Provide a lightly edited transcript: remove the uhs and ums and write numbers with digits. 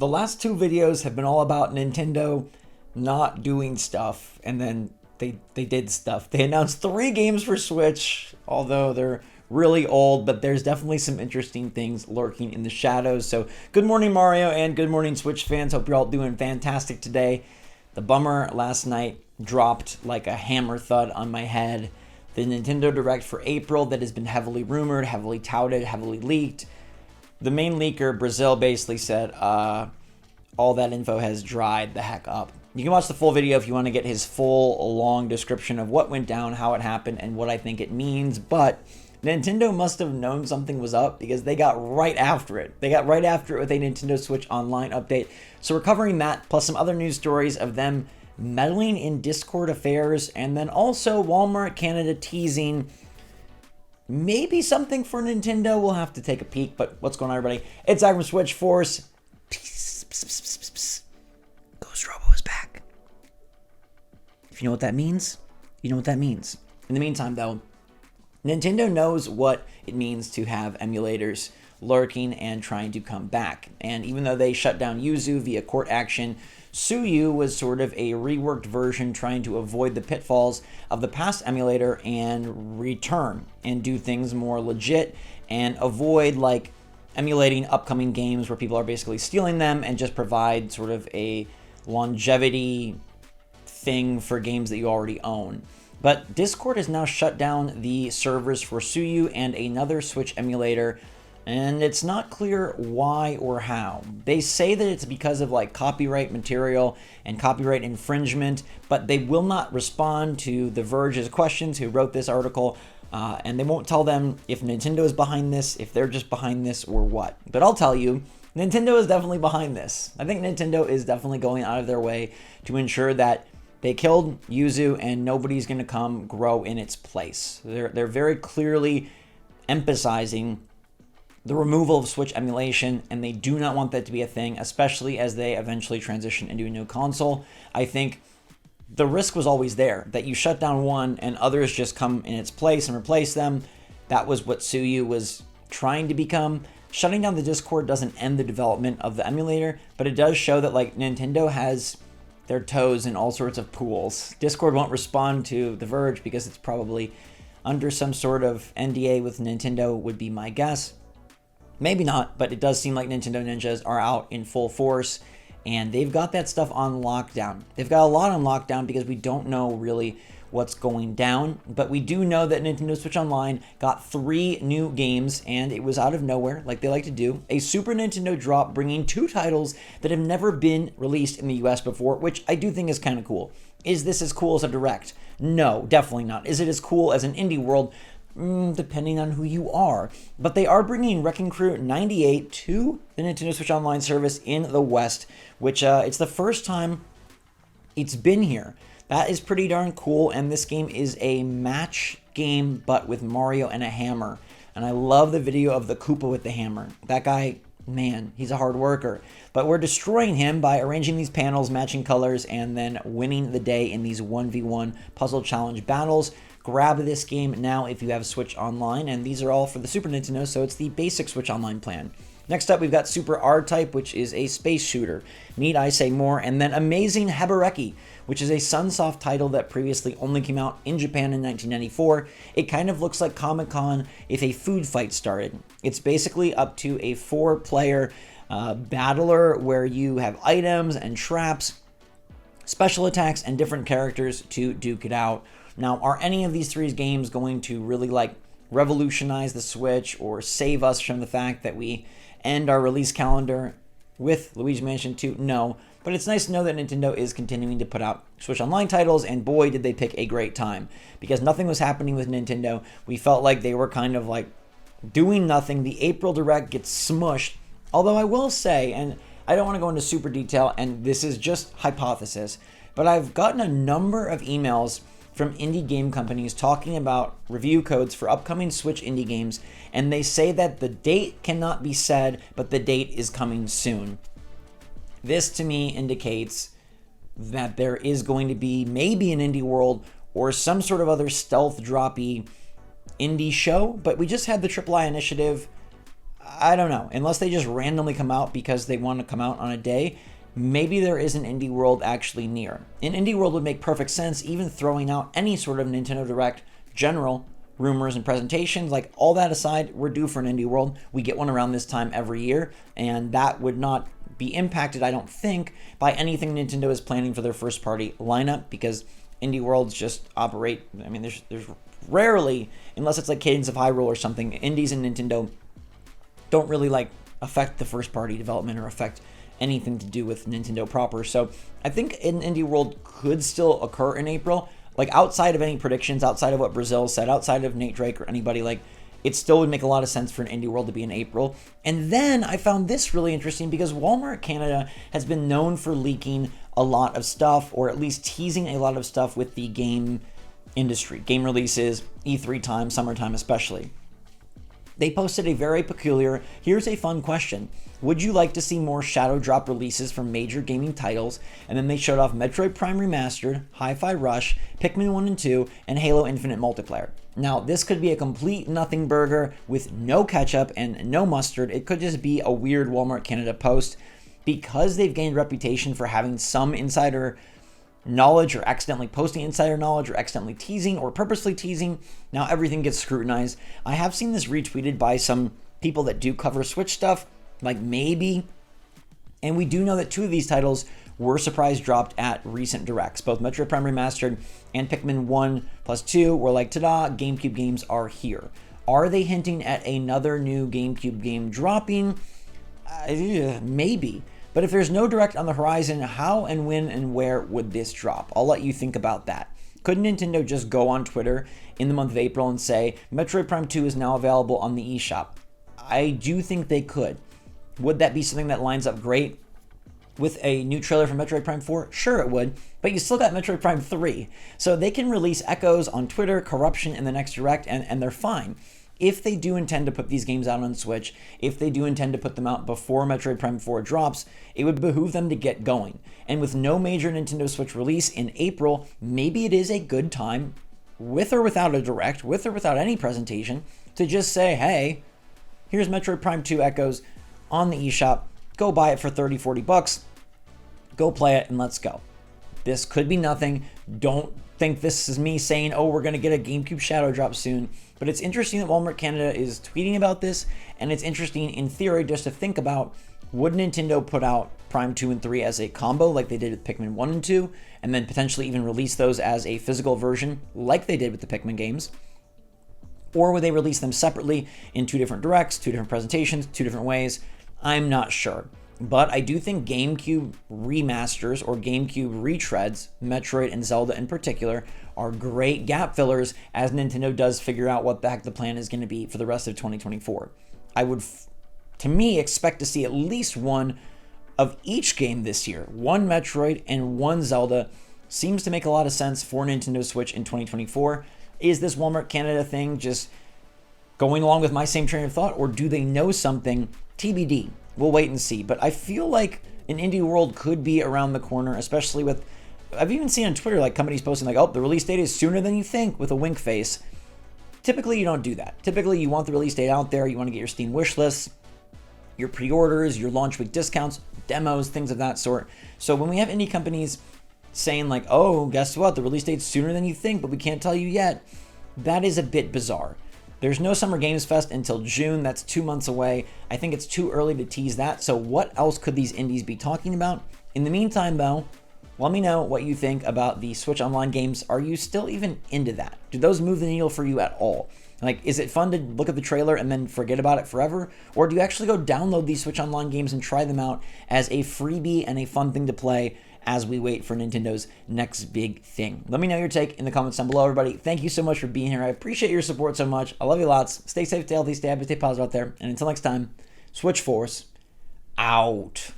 The last two videos have been all about Nintendo not doing stuff, and then they did stuff. They announced 3 games for Switch, although they're really old, but there's definitely some interesting things lurking in the shadows. So good morning, Mario, and good morning, Switch fans. Hope you're all doing fantastic today. The bummer last night dropped like a hammer thud on my head. The Nintendo Direct for April that has been heavily rumored, heavily touted, heavily leaked. The main leaker, Brazil, basically said all that info has dried the heck up. You can watch the full video if you want to get his full, long description of what went down, how it happened, and what I think it means. But Nintendo must have known something was up because they got right after it. They got right after it with a Nintendo Switch Online update. So we're covering that, plus some other news stories of them meddling in Discord affairs, and then also Walmart Canada teasing maybe something for Nintendo. We'll have to take a peek, but what's going on, everybody? It's Zach from SwitchForce. Ghost Robo is back. If you know what that means, you know what that means. In the meantime, though, Nintendo knows what it means to have emulators lurking and trying to come back. And even though they shut down Yuzu via court action, Suyu was sort of a reworked version trying to avoid the pitfalls of the past emulator and return and do things more legit and avoid like emulating upcoming games where people are basically stealing them, and just provide sort of a longevity thing for games that you already own. But Discord has now shut down the servers for Suyu and another Switch emulator, and it's not clear why or how. They say that it's because of like copyright material and copyright infringement, but they will not respond to The Verge's questions, who wrote this article, and they won't tell them if Nintendo is behind this, if they're just behind this, or what. But I'll tell you, Nintendo is definitely behind this. I think Nintendo is definitely going out of their way to ensure that they killed Yuzu and nobody's going to come grow in its place. They're very clearly emphasizing the removal of Switch emulation, and they do not want that to be a thing, especially as they eventually transition into a new console. I think the risk was always there, that you shut down one and others just come in its place and replace them. That was what Suyu was trying to become. Shutting down the Discord doesn't end the development of the emulator, but it does show that like Nintendo has their toes in all sorts of pools. Discord won't respond to The Verge because it's probably under some sort of NDA with Nintendo, would be my guess. Maybe not, but it does seem like Nintendo Ninjas are out in full force, and they've got that stuff on lockdown. They've got a lot on lockdown because we don't know really what's going down, but we do know that Nintendo Switch Online got 3 new games, and it was out of nowhere, like they like to do. A Super Nintendo drop bringing 2 titles that have never been released in the US before, which I do think is kind of cool. Is this as cool as a Direct? No, definitely not. Is it as cool as an indie world? Depending on who you are. But they are bringing Wrecking Crew 98 to the Nintendo Switch Online service in the West, which it's the first time it's been here. That is pretty darn cool, and this game is a match game, but with Mario and a hammer. And I love the video of the Koopa with the hammer. That guy, man, he's a hard worker. But we're destroying him by arranging these panels, matching colors, and then winning the day in these 1v1 puzzle challenge battles. Grab this game now if you have Switch Online, and these are all for the Super Nintendo, so it's the basic Switch Online plan. Next up, we've got Super R-Type, which is a space shooter. Need I say more? And then Amazing Hebereki, which is a Sunsoft title that previously only came out in Japan in 1994. It kind of looks like Comic-Con if a food fight started. It's basically up to a 4-player battler where you have items and traps, special attacks, and different characters to duke it out. Now, are any of these 3 games going to really like revolutionize the Switch or save us from the fact that we end our release calendar with Luigi Mansion 2? No, but it's nice to know that Nintendo is continuing to put out Switch Online titles, and boy, did they pick a great time, because nothing was happening with Nintendo. We felt like they were kind of like doing nothing. The April Direct gets smushed, although I will say, and I don't want to go into super detail, and this is just hypothesis, but I've gotten a number of emails from indie game companies talking about review codes for upcoming Switch indie games, and they say that the date cannot be said, but the date is coming soon. This to me indicates that there is going to be maybe an indie world or some sort of other stealth droppy indie show, but we just had the Triple I initiative. I don't know. Unless they just randomly come out because they want to come out on a day, maybe there is an Indie World actually near. An Indie World would make perfect sense, even throwing out any sort of Nintendo Direct general rumors and presentations. Like, all that aside, we're due for an Indie World. We get one around this time every year, and that would not be impacted, I don't think, by anything Nintendo is planning for their first party lineup, because Indie Worlds just operate, I mean, there's rarely, unless it's like Cadence of Hyrule or something, indies and Nintendo don't really like affect the first party development or affect anything to do with Nintendo proper. So I think an Indie World could still occur in April. Like, outside of any predictions, outside of what Brazil said, outside of Nate Drake or anybody, like, it still would make a lot of sense for an Indie World to be in April. And then I found this really interesting because Walmart Canada has been known for leaking a lot of stuff, or at least teasing a lot of stuff with the game industry, game releases, E3 time, summertime especially. They posted a very peculiar, here's a fun question. Would you like to see more Shadow Drop releases from major gaming titles? And then they showed off Metroid Prime Remastered, Hi-Fi Rush, Pikmin 1 and 2, and Halo Infinite Multiplayer. Now, this could be a complete nothing burger with no ketchup and no mustard. It could just be a weird Walmart Canada post. Because they've gained reputation for having some insider knowledge, or accidentally posting insider knowledge, or accidentally teasing, or purposely teasing, now everything gets scrutinized. I have seen this retweeted by some people that do cover Switch stuff, like Maybe, and we do know that two of these titles were surprise dropped at recent directs. Both Metroid Prime Remastered and Pikmin 1 plus 2 were like, ta-da, GameCube games are here. Are they hinting at another new GameCube game dropping? Maybe. But if there's no direct on the horizon, how and when and where would this drop? I'll let you think about that. Could Nintendo just go on Twitter in the month of April and say, Metroid Prime 2 is now available on the eShop? I do think they could. Would that be something that lines up great with a new trailer for Metroid Prime 4? Sure it would, but you still got Metroid Prime 3. So they can release echoes on Twitter, corruption in the next direct, and they're fine. If they do intend to put these games out on Switch, if they do intend to put them out before Metroid Prime 4 drops, it would behoove them to get going. And with no major Nintendo Switch release in April, maybe it is a good time, with or without a direct, with or without any presentation, to just say, hey, here's Metroid Prime 2 Echoes on the eShop. Go buy it for $30-40. Go play it and let's go. This could be nothing. Don't think this is me saying, oh, we're going to get a GameCube Shadow Drop soon. But it's interesting that Walmart Canada is tweeting about this, and it's interesting in theory just to think about, would Nintendo put out Prime 2 and 3 as a combo like they did with Pikmin 1 and 2, and then potentially even release those as a physical version like they did with the Pikmin games? Or would they release them separately in two different directs, two different presentations, two different ways? I'm not sure. But I do think GameCube remasters or GameCube retreads, Metroid and Zelda in particular, are great gap fillers as Nintendo does figure out what the heck the plan is going to be for the rest of 2024. I would, to me, expect to see at least one of each game this year. One Metroid and one Zelda seems to make a lot of sense for Nintendo Switch in 2024. Is this Walmart Canada thing just going along with my same train of thought, or do they know something? TBD. We'll wait and see. But I feel like an Indie World could be around the corner, especially with, I've even seen on Twitter, like, companies posting like, oh, the release date is sooner than you think, with a wink face. Typically, you don't do that. Typically, you want the release date out there. You want to get your Steam wish lists, your pre-orders, your launch week discounts, demos, things of that sort. So when we have indie companies saying like, oh, guess what? The release date's sooner than you think, but we can't tell you yet, that is a bit bizarre. There's no Summer Games Fest until June. That's 2 months away. I think it's too early to tease that. So what else could these indies be talking about? In the meantime, though, let me know what you think about the Switch Online games. Are you still even into that? Do those move the needle for you at all? Like, is it fun to look at the trailer and then forget about it forever? Or do you actually go download these Switch Online games and try them out as a freebie and a fun thing to play as we wait for Nintendo's next big thing? Let me know your take in the comments down below, everybody. Thank you so much for being here. I appreciate your support so much. I love you lots. Stay safe, stay healthy, stay happy, stay positive out there. And until next time, SwitchForce out.